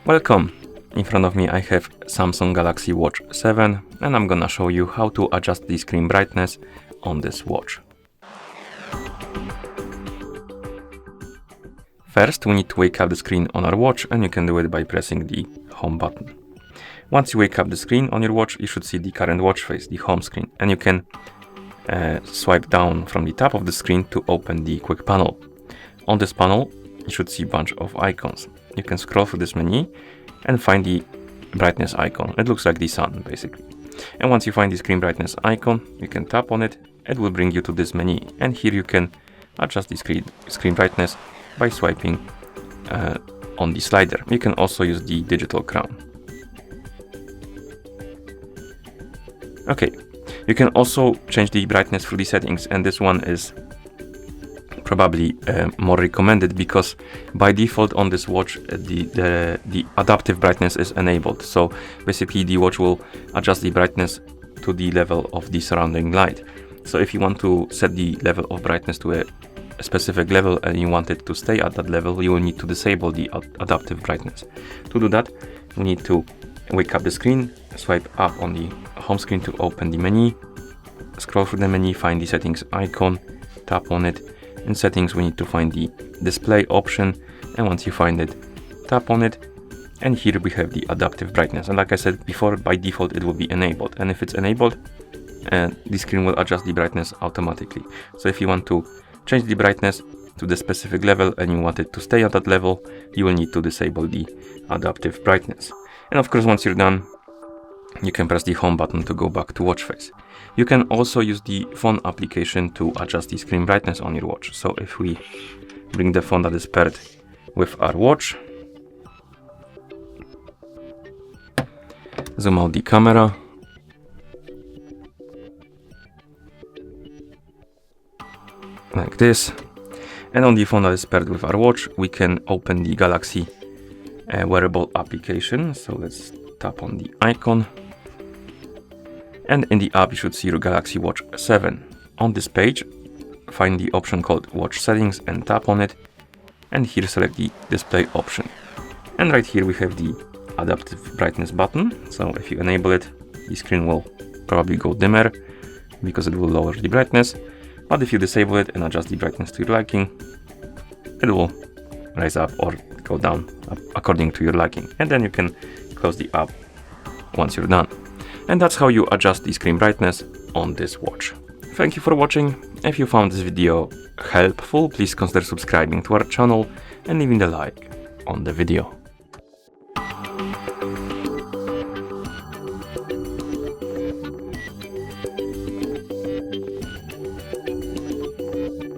Welcome! In front of me I have Samsung Galaxy Watch 7 and I'm gonna show you how to adjust the screen brightness on this watch. First we need to wake up the screen on our watch, and you can do it by pressing the home button. Once you wake up the screen on your watch, you should see the current watch face, the home screen, and you can swipe down from the top of the screen to open the quick panel. On this panel you should see a bunch of icons. You can scroll through this menu and find the brightness icon. It looks like the sun basically. And once you find the screen brightness icon, you can tap on it. It will bring you to this menu, and here you can adjust the screen brightness by swiping on the slider. You can also use the digital crown. Okay, you can also change the brightness through the settings, and this one is probably more recommended because by default on this watch the adaptive brightness is enabled. So basically the watch will adjust the brightness to the level of the surrounding light. So if you want to set the level of brightness to a specific level and you want it to stay at that level, you will need to disable the adaptive brightness. To do that, we need to wake up the screen, swipe up on the home screen to open the menu, scroll through the menu, find the settings icon, tap on it. In settings we need to find the display option, and once you find it, tap on it, and here we have the adaptive brightness. And like I said before, by default it will be enabled, and if it's enabled, the screen will adjust the brightness automatically. So if you want to change the brightness to the specific level and you want it to stay at that level, you will need to disable the adaptive brightness. And of course, once you're done, you can press the home button to go back to watch face. You can also use the phone application to adjust the screen brightness on your watch. So if we bring the phone that is paired with our watch, zoom out the camera, like this, and on the phone that is paired with our watch, we can open the Galaxy wearable application. So let's tap on the icon, and in the app you should see your Galaxy Watch 7. On this page, find the option called Watch Settings and tap on it, and here select the display option. And right here we have the adaptive brightness button. So if you enable it, the screen will probably go dimmer because it will lower the brightness. But if you disable it and adjust the brightness to your liking, it will rise up or go down according to your liking. And then you can close the app once you're done. And that's how you adjust the screen brightness on this watch. Thank you for watching. If you found this video helpful, please consider subscribing to our channel and leaving a like on the video.